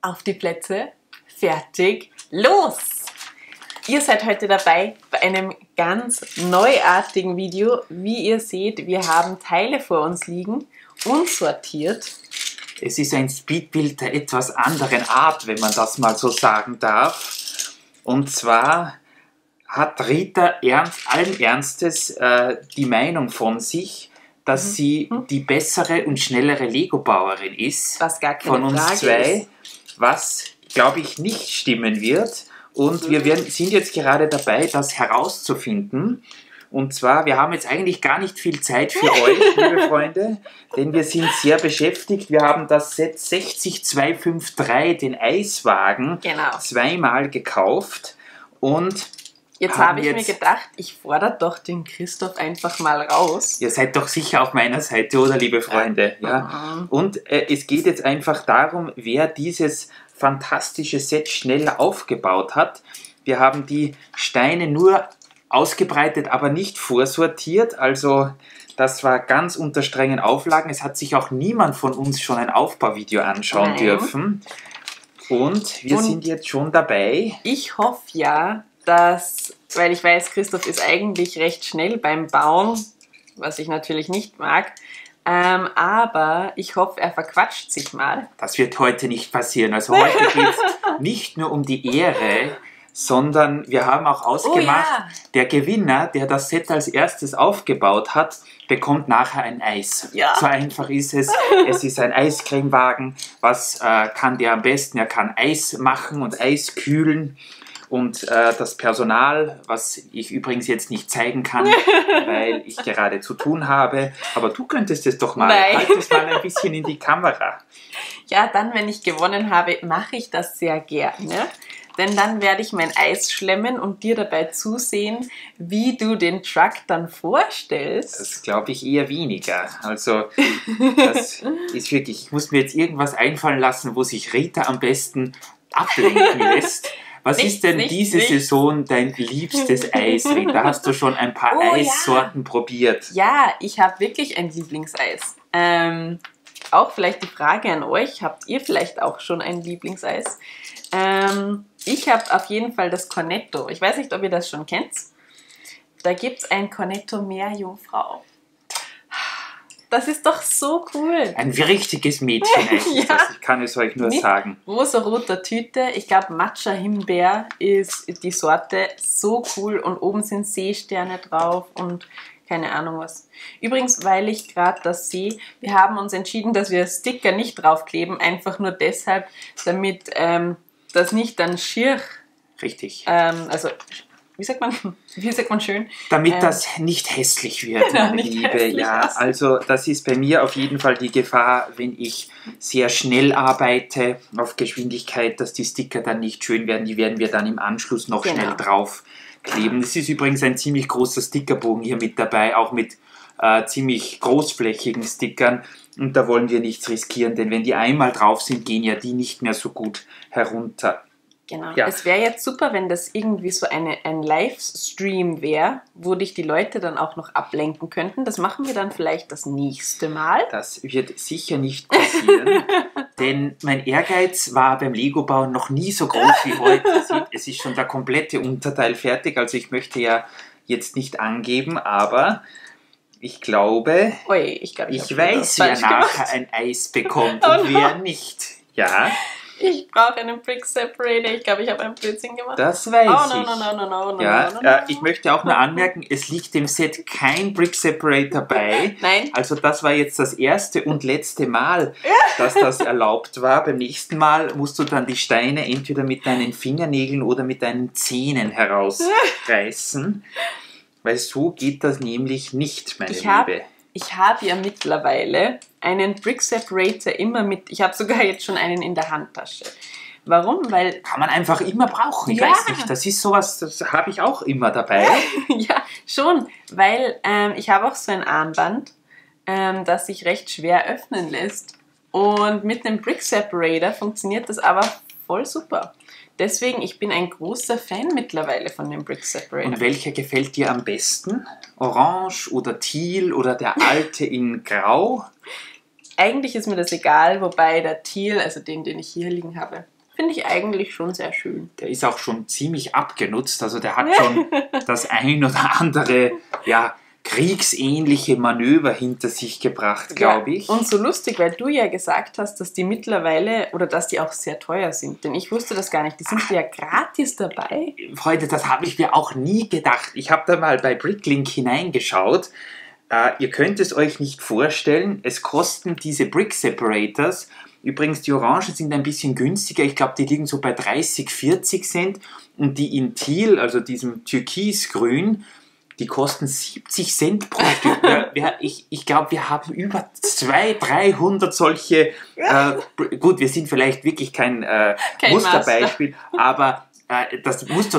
Auf die Plätze, fertig, los! Ihr seid heute dabei bei einem ganz neuartigen Video. Wie ihr seht, wir haben Teile vor uns liegen, unsortiert. Es ist ein Speedbild der etwas anderen Art, wenn man das mal so sagen darf. Und zwar hat Rita allen Ernstes die Meinung von sich, dass sie die bessere und schnellere Lego-Bauerin ist. Was gar keine von uns Frage zwei, ist. was, glaube ich, nicht stimmen wird. Und wir sind jetzt gerade dabei, das herauszufinden. Und zwar, wir haben jetzt eigentlich gar nicht viel Zeit für euch, liebe Freunde, denn wir sind sehr beschäftigt. Wir haben das Set 60253, den Eiswagen, zweimal gekauft. Und jetzt habe ich mir gedacht, ich fordere doch den Christoph einfach mal raus. Ihr seid doch sicher auf meiner Seite, oder, liebe Freunde? Ja. Und es geht jetzt einfach darum, wer dieses fantastische Set schnell aufgebaut hat. Wir haben die Steine nur ausgebreitet, aber nicht vorsortiert. Also das war ganz unter strengen Auflagen. Es hat sich auch niemand von uns schon ein Aufbauvideo anschauen dürfen. Und wir sind jetzt schon dabei. Ich hoffe ja, dass, weil ich weiß, Christoph ist eigentlich recht schnell beim Bauen, was ich natürlich nicht mag, aber ich hoffe, er verquatscht sich mal. Das wird heute nicht passieren. Also heute geht es nicht nur um die Ehre, sondern wir haben auch ausgemacht, der Gewinner, der das Set als erstes aufgebaut hat, bekommt nachher ein Eis. Ja. So einfach ist es. Es ist ein Eiscremewagen. Was kann der am besten? Er kann Eis machen und Eis kühlen. Und das Personal, was ich übrigens jetzt nicht zeigen kann, weil ich gerade zu tun habe. Aber du könntest es doch mal. Halt es mal ein bisschen in die Kamera. Ja, dann, wenn ich gewonnen habe, mache ich das sehr gerne. Denn dann werde ich mein Eis schlemmen und dir dabei zusehen, wie du den Truck dann vorstellst. Das glaube ich eher weniger. Also das ist wirklich, ich muss mir jetzt irgendwas einfallen lassen, wo sich Rita am besten ablenken lässt. Was ist denn diese Saison dein liebstes Eis, Rita? Hast du schon ein paar Eissorten probiert? Ja, ich habe wirklich ein Lieblingseis. Auch vielleicht die Frage an euch, habt ihr vielleicht auch schon ein Lieblingseis? Ich habe auf jeden Fall das Cornetto. Ich weiß nicht, ob ihr das schon kennt. Da gibt es ein Cornetto Meerjungfrau. Das ist doch so cool. Ein richtiges Mädchen, ich kann es euch nur sagen. Rosa-roter Tüte, ich glaube Matcha Himbeer ist die Sorte, so cool und oben sind Seesterne drauf und keine Ahnung was. Übrigens, weil ich gerade das sehe, wir haben uns entschieden, dass wir Sticker nicht draufkleben, einfach nur deshalb, damit das nicht dann schier... Richtig. Also... Wie sagt man schön? Damit das nicht hässlich wird, meine Liebe. Ja, also das ist bei mir auf jeden Fall die Gefahr, wenn ich sehr schnell arbeite auf Geschwindigkeit, dass die Sticker dann nicht schön werden. Die werden wir dann im Anschluss noch schnell draufkleben. Es ist übrigens ein ziemlich großer Stickerbogen hier mit dabei, auch mit ziemlich großflächigen Stickern. Und da wollen wir nichts riskieren, denn wenn die einmal drauf sind, gehen ja die nicht mehr so gut herunter. Genau. Ja. Es wäre jetzt super, wenn das irgendwie so ein Livestream wäre, wo dich die Leute dann auch noch ablenken könnten. Das machen wir dann vielleicht das nächste Mal. Das wird sicher nicht passieren, denn mein Ehrgeiz war beim Lego-Bauen noch nie so groß wie heute. Es ist schon der komplette Unterteil fertig, also ich möchte ja jetzt nicht angeben, aber ich glaube, ich weiß, wer nachher ein Eis bekommt und wer nicht. Ja. Ich brauche einen Brick Separator. Ich glaube, ich habe einen Blödsinn gemacht. Das weiß ich. Ich möchte auch nur anmerken, es liegt dem Set kein Brick Separator bei. Nein. Also das war jetzt das erste und letzte Mal, dass das erlaubt war. Beim nächsten Mal musst du dann die Steine entweder mit deinen Fingernägeln oder mit deinen Zähnen herausreißen. Weil so geht das nämlich nicht, meine Liebe. Ich habe ja mittlerweile einen Brick Separator immer mit. Ich habe sogar jetzt schon einen in der Handtasche. Warum? Weil... Kann man einfach immer brauchen. Ich weiß nicht, das ist sowas, das habe ich auch immer dabei. Ja, schon. Weil ich habe auch so ein Armband, das sich recht schwer öffnen lässt. Und mit einem Brick Separator funktioniert das aber voll super. Deswegen, ich bin ein großer Fan mittlerweile von dem Brick Separator. Und welcher gefällt dir am besten? Orange oder Teal oder der alte in Grau? Eigentlich ist mir das egal, wobei der Teal, also den ich hier liegen habe, finde ich eigentlich schon sehr schön. Der ist auch schon ziemlich abgenutzt, also der hat schon das ein oder andere, ja, kriegsähnliche Manöver hinter sich gebracht, glaube ich. Und so lustig, weil du ja gesagt hast, dass die mittlerweile, oder dass die auch sehr teuer sind, denn ich wusste das gar nicht, die sind ja gratis dabei. Freunde, das habe ich mir auch nie gedacht. Ich habe da mal bei Bricklink hineingeschaut. Ihr könnt es euch nicht vorstellen, es kosten diese Brick Separators, übrigens die Orangen sind ein bisschen günstiger, ich glaube die liegen so bei 30, 40 Cent und die in Teal, also diesem Türkisgrün, die kosten 70 Cent pro Stück. Ich glaube, wir haben über 200, 300 solche, gut, wir sind vielleicht wirklich kein Musterbeispiel, aber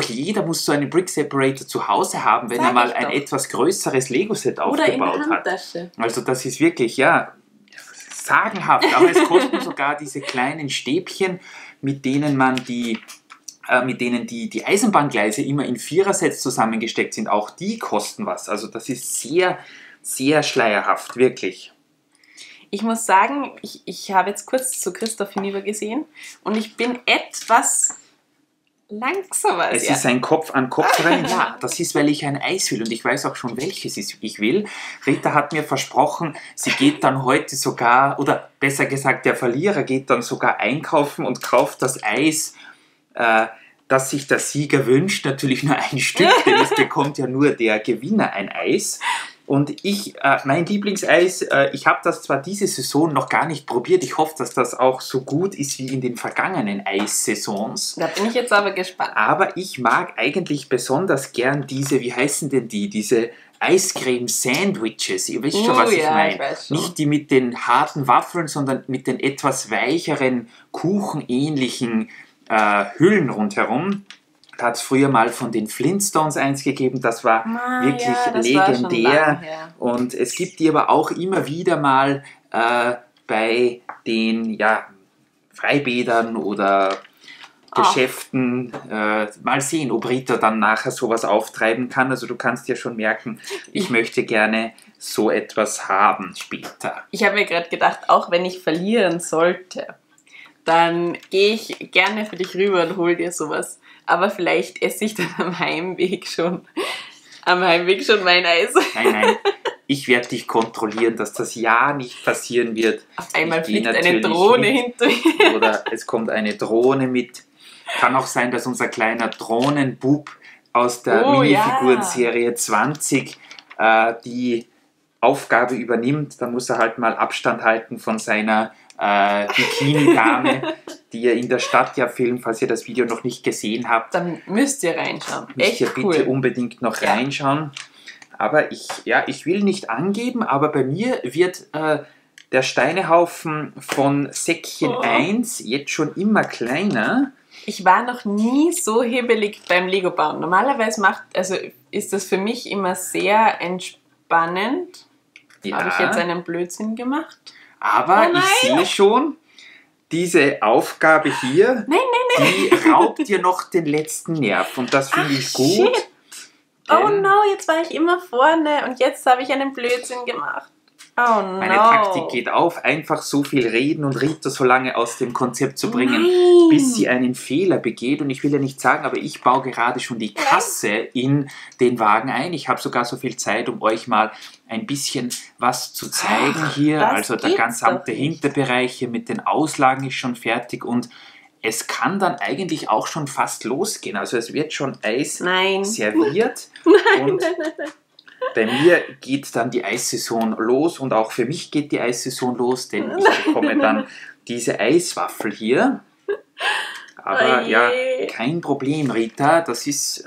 jeder muss so einen Brick Separator zu Hause haben, wenn er mal ein etwas größeres Lego-Set aufgebaut hat. Also das ist wirklich, ja, sagenhaft. Aber es kosten sogar diese kleinen Stäbchen, mit denen die Eisenbahngleise immer in Vierersets zusammengesteckt sind. Auch die kosten was. Also das ist sehr, sehr schleierhaft, wirklich. Ich muss sagen, ich habe jetzt kurz zu Christoph hinübergesehen und ich bin etwas langsamer. Es ist ein Kopf-an-Kopf-Rennen. Ja, das ist, weil ich ein Eis will und ich weiß auch schon, welches ich will. Rita hat mir versprochen, sie geht dann heute sogar, oder besser gesagt, der Verlierer geht dann sogar einkaufen und kauft das Eis, das sich der Sieger wünscht. Natürlich nur ein Stück, denn es bekommt ja nur der Gewinner ein Eis. Und mein Lieblingseis, ich habe das zwar diese Saison noch gar nicht probiert, ich hoffe, dass das auch so gut ist wie in den vergangenen Eissaisons. Da bin ich jetzt aber gespannt. Aber ich mag eigentlich besonders gern wie heißen denn diese Eiscreme-Sandwiches. Ihr wisst schon, was ich meine. Nicht die mit den harten Waffeln, sondern mit den etwas weicheren, kuchenähnlichen Hüllen rundherum. Da hat es früher mal von den Flintstones eins gegeben, das war wirklich legendär. Und es gibt die aber auch immer wieder mal bei den Freibädern oder Geschäften. Mal sehen, ob Rita dann nachher sowas auftreiben kann. Also du kannst ja schon merken, ich möchte gerne so etwas haben später. Ich habe mir gerade gedacht, auch wenn ich verlieren sollte, dann gehe ich gerne für dich rüber und hol dir sowas. Aber vielleicht esse ich dann am Heimweg schon mein Eis. Nein, ich werde dich kontrollieren, dass das ja nicht passieren wird. Auf einmal fliegt eine Drohne hinter mir. Oder es kommt eine Drohne mit. Kann auch sein, dass unser kleiner Drohnenbub aus der Minifiguren-Serie 20 die Aufgabe übernimmt. Da muss er halt mal Abstand halten von seiner Bikini-Dame, die ihr in der Stadt ja filmt, falls ihr das Video noch nicht gesehen habt. Dann müsst ihr reinschauen. Müsst ihr bitte unbedingt noch reinschauen. Aber ich will nicht angeben, aber bei mir wird der Steinehaufen von Säckchen 1 jetzt schon immer kleiner. Ich war noch nie so hibbelig beim Lego-Bauen. Normalerweise ist das für mich immer sehr entspannend. Ja. Habe ich jetzt einen Blödsinn gemacht? Aber ich sehe schon, diese Aufgabe hier, die raubt dir noch den letzten Nerv. Und das finde ich gut. Shit. Oh no, jetzt war ich immer vorne und jetzt habe ich einen Blödsinn gemacht. Oh no. Meine Taktik geht auf, einfach so viel reden und Rita so lange aus dem Konzept zu bringen, bis sie einen Fehler begeht. Und ich will ja nicht sagen, aber ich baue gerade schon die Kasse in den Wagen ein. Ich habe sogar so viel Zeit, um euch mal ein bisschen was zu zeigen hier. Also der gesamte Hinterbereich hier mit den Auslagen ist schon fertig und es kann dann eigentlich auch schon fast losgehen. Also es wird schon Eis serviert. Und bei mir geht dann die Eissaison los und auch für mich geht die Eissaison los, denn ich bekomme dann diese Eiswaffel hier. Aber ja, kein Problem, Rita, das ist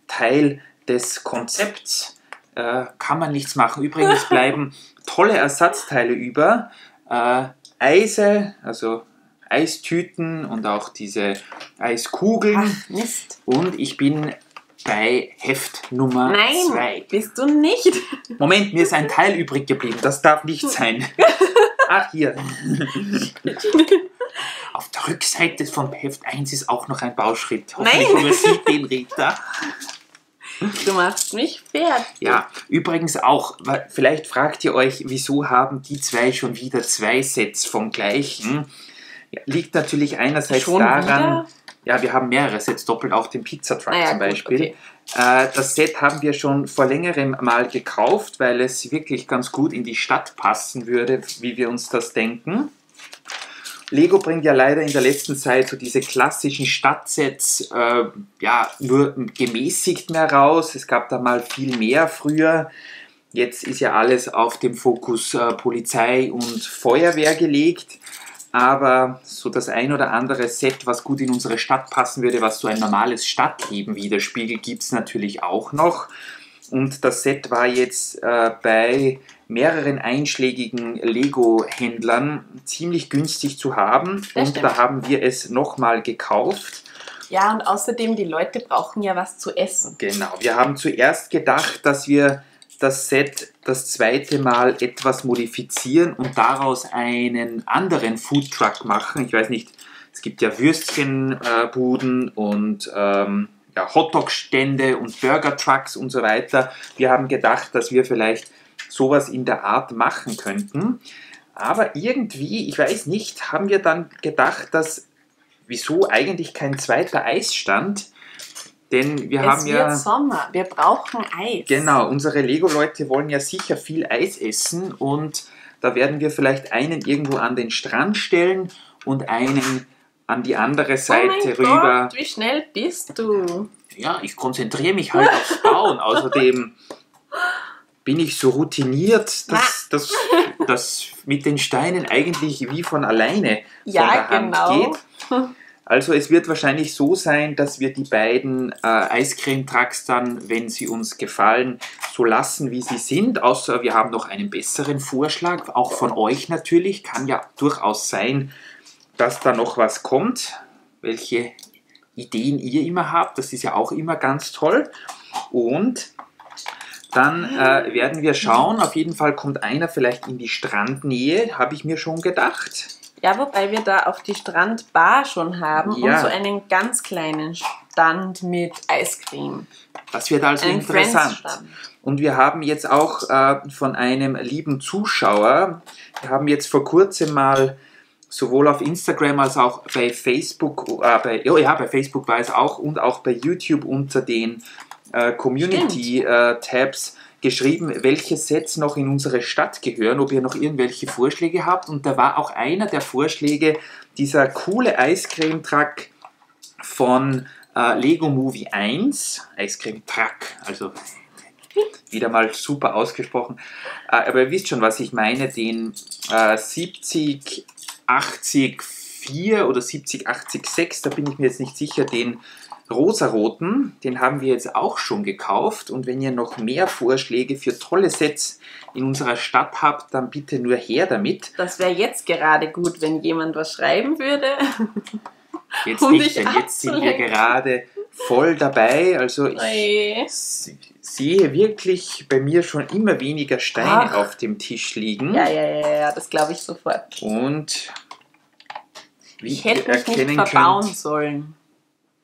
Teil des Konzepts. Kann man nichts machen. Übrigens bleiben tolle Ersatzteile über. Eise, also Eistüten und auch diese Eiskugeln. Ach, Mist. Und ich bin bei Heft Nummer 2. Nein, bist du nicht. Moment, mir ist ein Teil übrig geblieben. Das darf nicht sein. Ach, hier. Auf der Rückseite von Heft 1 ist auch noch ein Bauschritt. Hoffentlich übersieht den Rita. Du machst mich fertig. Ja, übrigens auch, vielleicht fragt ihr euch, wieso haben die zwei schon wieder 2 Sets vom gleichen? Ja, liegt natürlich einerseits Schon daran, wieder? ja, wir haben mehrere Sets doppelt, auch den Pizzatruck Ah ja, zum gut, Beispiel. okay. Das Set haben wir schon vor längerem mal gekauft, weil es wirklich ganz gut in die Stadt passen würde, wie wir uns das denken. Lego bringt ja leider in der letzten Zeit so diese klassischen Stadtsets ja, nur gemäßigt mehr raus. Es gab da mal viel mehr früher. Jetzt ist ja alles auf dem Fokus Polizei und Feuerwehr gelegt. Aber so das ein oder andere Set, was gut in unsere Stadt passen würde, was so ein normales Stadtleben widerspiegelt, gibt es natürlich auch noch. Und das Set war jetzt bei mehreren einschlägigen Lego-Händlern ziemlich günstig zu haben. Das Und stimmt. da haben wir es nochmal gekauft. Ja, und außerdem, die Leute brauchen ja was zu essen. Genau, wir haben zuerst gedacht, dass wir das Set das zweite Mal etwas modifizieren und daraus einen anderen Foodtruck machen. Ich weiß nicht, es gibt ja Würstchenbuden und ja, Hotdog-Stände und Burger-Trucks und so weiter. Wir haben gedacht, dass wir vielleicht sowas in der Art machen könnten. Aber irgendwie, ich weiß nicht, haben wir dann gedacht, dass wieso eigentlich kein zweiter Eisstand? Denn wir haben ja... Es wird Sommer, wir brauchen Eis. Genau, unsere Lego-Leute wollen ja sicher viel Eis essen und da werden wir vielleicht einen irgendwo an den Strand stellen und einen an die andere Seite oh mein rüber. Gott, wie schnell bist du? Ja, ich konzentriere mich halt aufs Bauen. Außerdem bin ich so routiniert, dass das mit den Steinen eigentlich wie von alleine von der Hand geht. Also es wird wahrscheinlich so sein, dass wir die beiden Eiscreme-Trucks dann, wenn sie uns gefallen, so lassen, wie sie sind. Außer wir haben noch einen besseren Vorschlag, auch von euch natürlich. Kann ja durchaus sein, dass da noch was kommt. Welche Ideen ihr immer habt, das ist ja auch immer ganz toll. Und dann werden wir schauen. Auf jeden Fall kommt einer vielleicht in die Strandnähe, habe ich mir schon gedacht. Ja, wobei wir da auch die Strandbar schon haben Ja. und so einen ganz kleinen Stand mit Eiscreme. Das wird also Ein interessant. Friends-Stand. Und wir haben jetzt auch von einem lieben Zuschauer, wir haben jetzt vor kurzem mal sowohl auf Instagram als auch bei Facebook, bei Facebook war es auch und auch bei YouTube unter den Community-Tabs geschrieben, welche Sets noch in unsere Stadt gehören, ob ihr noch irgendwelche Vorschläge habt. Und da war auch einer der Vorschläge, dieser coole Eiscreme-Truck von Lego Movie 1, Eiscreme-Truck, also wieder mal super ausgesprochen. Aber ihr wisst schon, was ich meine, den 7084 oder 7086, da bin ich mir jetzt nicht sicher, den rosaroten, den haben wir jetzt auch schon gekauft. Und wenn ihr noch mehr Vorschläge für tolle Sets in unserer Stadt habt, dann bitte nur her damit. Das wäre jetzt gerade gut, wenn jemand was schreiben würde. Jetzt Um nicht, dich denn jetzt sind wir abzulenken. gerade voll dabei. Also ich Oje. sehe wirklich bei mir schon immer weniger Steine Ach. auf dem Tisch liegen. Ja, das glaube ich sofort. Und wie Ich hätte ihr mich nicht erkennen verbauen könnt, sollen.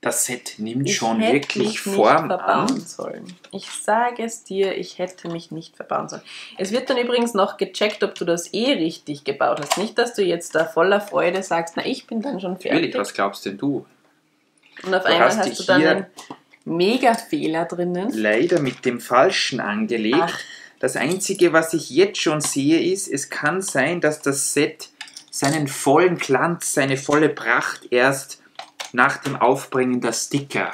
das Set nimmt Ich schon hätte wirklich mich Form nicht verbauen an. sollen. Ich sage es dir, ich hätte mich nicht verbauen sollen. Es wird dann übrigens noch gecheckt, ob du das richtig gebaut hast. Nicht, dass du jetzt da voller Freude sagst, na, ich bin dann schon Natürlich, fertig. was glaubst denn du? Und auf Du einmal hast hast dich du dann hier einen Mega-Fehler drinnen. Leider mit dem Falschen angelegt. Ach. Das Einzige, was ich jetzt schon sehe, ist, es kann sein, dass das Set seinen vollen Glanz, seine volle Pracht erst nach dem Aufbringen der Sticker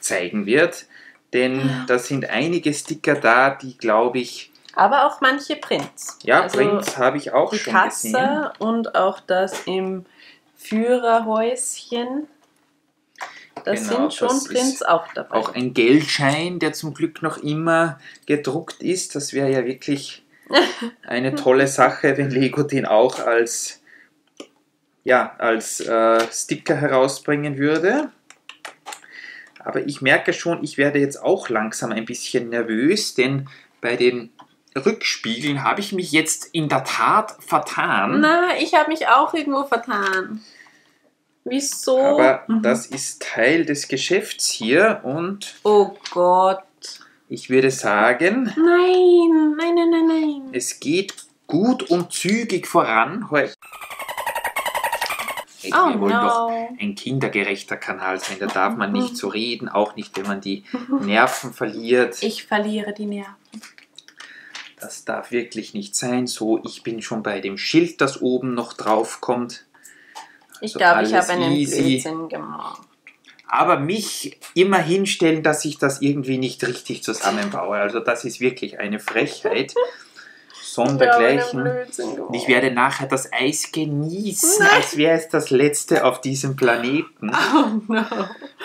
zeigen wird. Denn da sind einige Sticker da, die, glaube ich, Aber auch manche Prints. ja, Also Prints habe ich auch die schon Kasse gesehen. und auch das im Führerhäuschen. Das Genau, sind schon das Prints ist auch dabei. Auch ein Geldschein, der zum Glück noch immer gedruckt ist. Das wäre ja wirklich eine tolle Sache, wenn Lego den auch als Sticker herausbringen würde. Aber ich merke schon, ich werde jetzt auch langsam ein bisschen nervös, denn bei den Rückspiegeln habe ich mich jetzt in der Tat vertan. Na, ich habe mich auch irgendwo vertan. Wieso? Aber das ist Teil des Geschäfts hier und Oh Gott. ich würde sagen, Nein. es geht gut und zügig voran heute. Hey, Oh wir wollen doch no. ein kindergerechter Kanal sein. Da darf man nicht so reden, auch nicht, wenn man die Nerven verliert. Ich verliere die Nerven. Das darf wirklich nicht sein. So, ich bin schon bei dem Schild, das oben noch drauf kommt. Ich Also glaube, ich alles habe einen easy. Blödsinn gemacht. Aber mich immer hinstellen, dass ich das irgendwie nicht richtig zusammenbaue. Also das ist wirklich eine Frechheit. Sondergleichen. Und ich werde nachher das Eis genießen, als wäre es das letzte auf diesem Planeten. Oh no.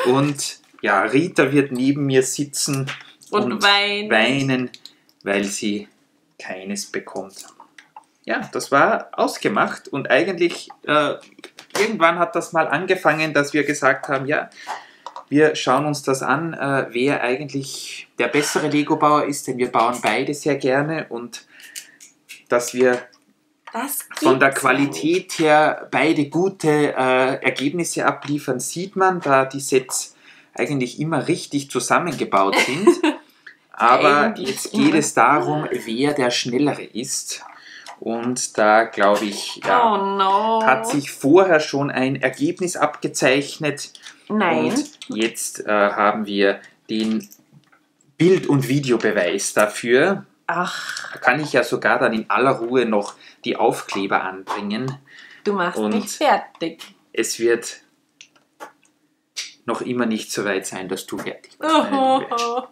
Und ja, Rita wird neben mir sitzen Und weinen, weil sie keines bekommt. Ja, das war ausgemacht und eigentlich irgendwann hat das mal angefangen, dass wir gesagt haben, ja, wir schauen uns das an, wer eigentlich der bessere Lego-Bauer ist, denn wir bauen beide sehr gerne und dass wir von der Qualität her beide gute Ergebnisse abliefern, sieht man, da die Sets eigentlich immer richtig zusammengebaut sind. Aber jetzt geht es darum, wer der Schnellere ist. Und da glaube ich, ja, Oh no. hat sich vorher schon ein Ergebnis abgezeichnet. Nein. Und jetzt haben wir den Bild- und Videobeweis dafür. Ach, Da kann ich ja sogar dann in aller Ruhe noch die Aufkleber anbringen. du machst Und mich fertig. es wird noch immer nicht so weit sein, dass du fertig bist. meine Liebe.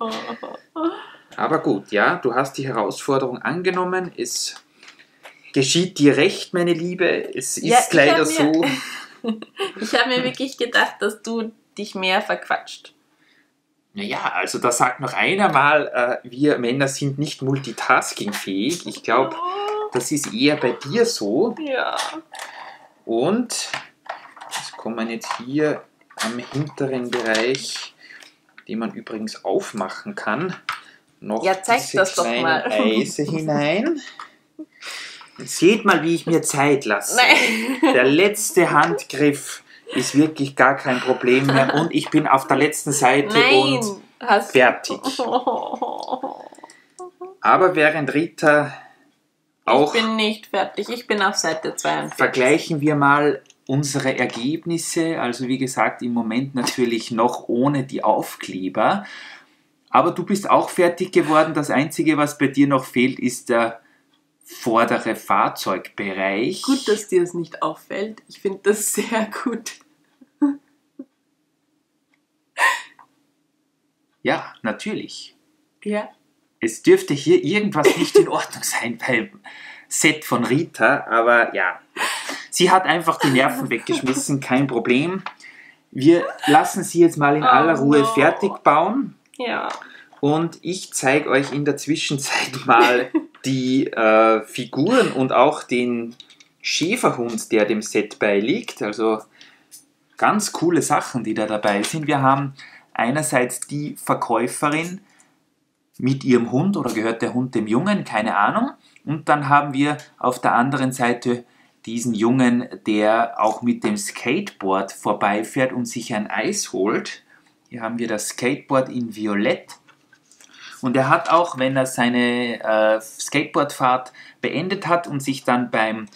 Aber gut, ja, du hast die Herausforderung angenommen. Es geschieht dir recht, meine Liebe. Es Ja, ist leider ich so. habe mir wirklich gedacht, dass du dich mehr verquatscht. Naja, also da sagt noch einer mal, wir Männer sind nicht multitaskingfähig. Ich glaube, das ist eher bei dir so. Ja. Und jetzt kommt man jetzt hier am hinteren Bereich, den man übrigens aufmachen kann, noch Ja, zeig diese das doch kleinen mal. Eise hinein. Seht mal, wie ich mir Zeit lasse. Nein. Der letzte Handgriff ist wirklich gar kein Problem mehr und ich bin auf der letzten Seite und fertig. Aber während Rita auch, Ich bin nicht fertig, ich bin auf Seite 42. vergleichen wir mal unsere Ergebnisse. Also wie gesagt, im Moment natürlich noch ohne die Aufkleber. Aber du bist auch fertig geworden. Das Einzige, was bei dir noch fehlt, ist der vordere Fahrzeugbereich. Gut, dass dir es nicht auffällt. Ich finde das sehr gut. Ja, natürlich. Ja. Es dürfte hier irgendwas nicht in Ordnung sein beim Set von Rita, aber ja, sie hat einfach die Nerven weggeschmissen, kein Problem. Wir lassen sie jetzt mal in aller Ruhe fertig bauen Ja. und ich zeige euch in der Zwischenzeit mal die Figuren und auch den Schäferhund, der dem Set beiliegt. Also ganz coole Sachen, die da dabei sind. Wir haben einerseits die Verkäuferin mit ihrem Hund, oder gehört der Hund dem Jungen, keine Ahnung. Und dann haben wir auf der anderen Seite diesen Jungen, der auch mit dem Skateboard vorbeifährt und sich ein Eis holt. Hier haben wir das Skateboard in Violett. Und er hat auch, wenn er seine Skateboardfahrt beendet hat und sich dann beim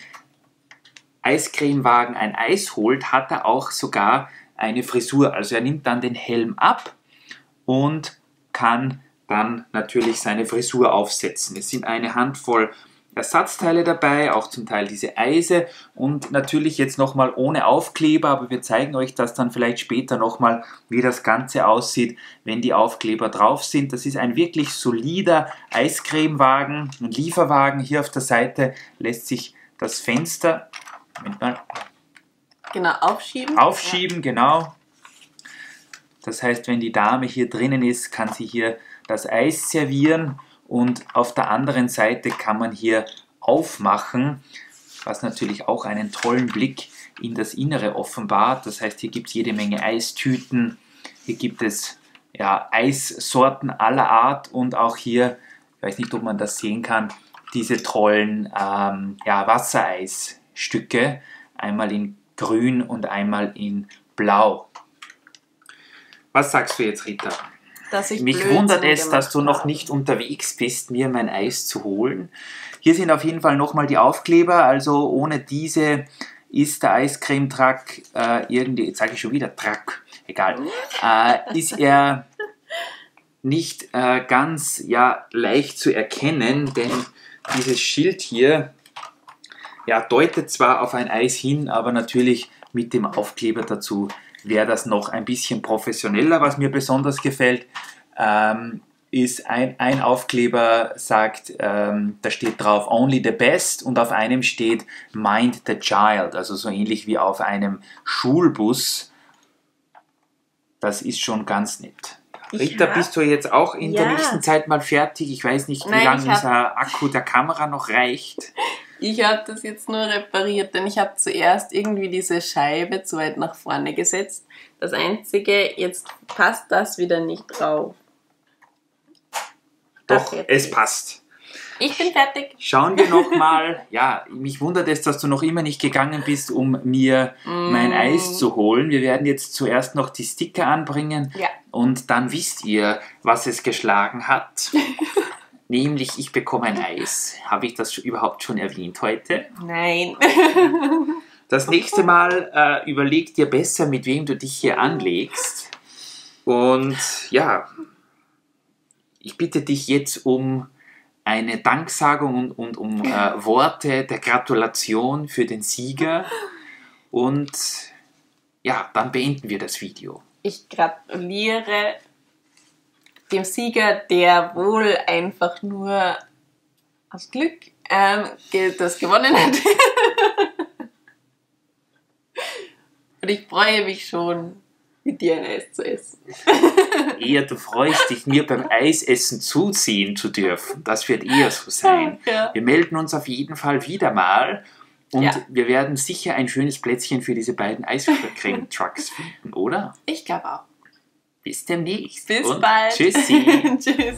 Eiscremewagen ein Eis holt, hat er auch sogar eine Frisur. Also er nimmt dann den Helm ab und kann dann natürlich seine Frisur aufsetzen. Es sind eine Handvoll Ersatzteile dabei, auch zum Teil diese Eise und natürlich jetzt nochmal ohne Aufkleber, aber wir zeigen euch das dann vielleicht später nochmal, wie das Ganze aussieht, wenn die Aufkleber drauf sind. Das ist ein wirklich solider Eiscremewagen, ein Lieferwagen. Hier auf der Seite lässt sich das Fenster Genau, aufschieben. aufschieben, genau. Das heißt, wenn die Dame hier drinnen ist, kann sie hier das Eis servieren und auf der anderen Seite kann man hier aufmachen, was natürlich auch einen tollen Blick in das Innere offenbart. Das heißt, hier gibt es jede Menge Eistüten, hier gibt es ja, Eissorten aller Art und auch hier, ich weiß nicht, ob man das sehen kann, diese tollen Wassereisstücke, einmal in grün und einmal in blau. Was sagst du jetzt, Rita? Mich wundert es, dass du noch nicht unterwegs bist, mir mein Eis zu holen. Hier sind auf jeden Fall nochmal die Aufkleber, also ohne diese ist der Eiscreme-Truck irgendwie, jetzt sage ich schon wieder Truck, egal, ist er nicht ganz leicht zu erkennen, denn dieses Schild hier deutet zwar auf ein Eis hin, aber natürlich mit dem Aufkleber dazu wäre das noch ein bisschen professioneller. Was mir besonders gefällt, ist ein Aufkleber sagt, da steht drauf Only the Best und auf einem steht Mind the Child, also so ähnlich wie auf einem Schulbus. Das ist schon ganz nett. Rita, bist du jetzt auch in der nächsten Zeit mal fertig? Ich weiß nicht, wie lange dieser Akku der Kamera noch reicht. Ich habe das jetzt nur repariert, denn ich habe zuerst irgendwie diese Scheibe zu weit nach vorne gesetzt. Das Einzige, jetzt passt das wieder nicht drauf. Doch, es passt. Ich bin fertig. Schauen wir nochmal. Ja, mich wundert es, dass du noch immer nicht gegangen bist, um mir mein Eis zu holen. Wir werden jetzt zuerst noch die Sticker anbringen und dann wisst ihr, was es geschlagen hat. Nämlich, ich bekomme ein Eis. Habe ich das überhaupt schon erwähnt heute? Nein. Das nächste Mal überleg dir besser, mit wem du dich hier anlegst. Und ja, ich bitte dich jetzt um eine Danksagung und um Worte der Gratulation für den Sieger. Und ja, dann beenden wir das Video. Ich gratuliere dem Sieger, der wohl einfach nur aus Glück das gewonnen hat. Und ich freue mich schon, mit dir ein Eis zu essen. Eher du freust dich, mir beim Eisessen zusehen zu dürfen. Das wird eher so sein. Ja. Wir melden uns auf jeden Fall wieder mal und wir werden sicher ein schönes Plätzchen für diese beiden Eiscreme-Trucks finden, oder? Ich glaube auch. Bis demnächst. Bis und bald. Tschüssi. Tschüss.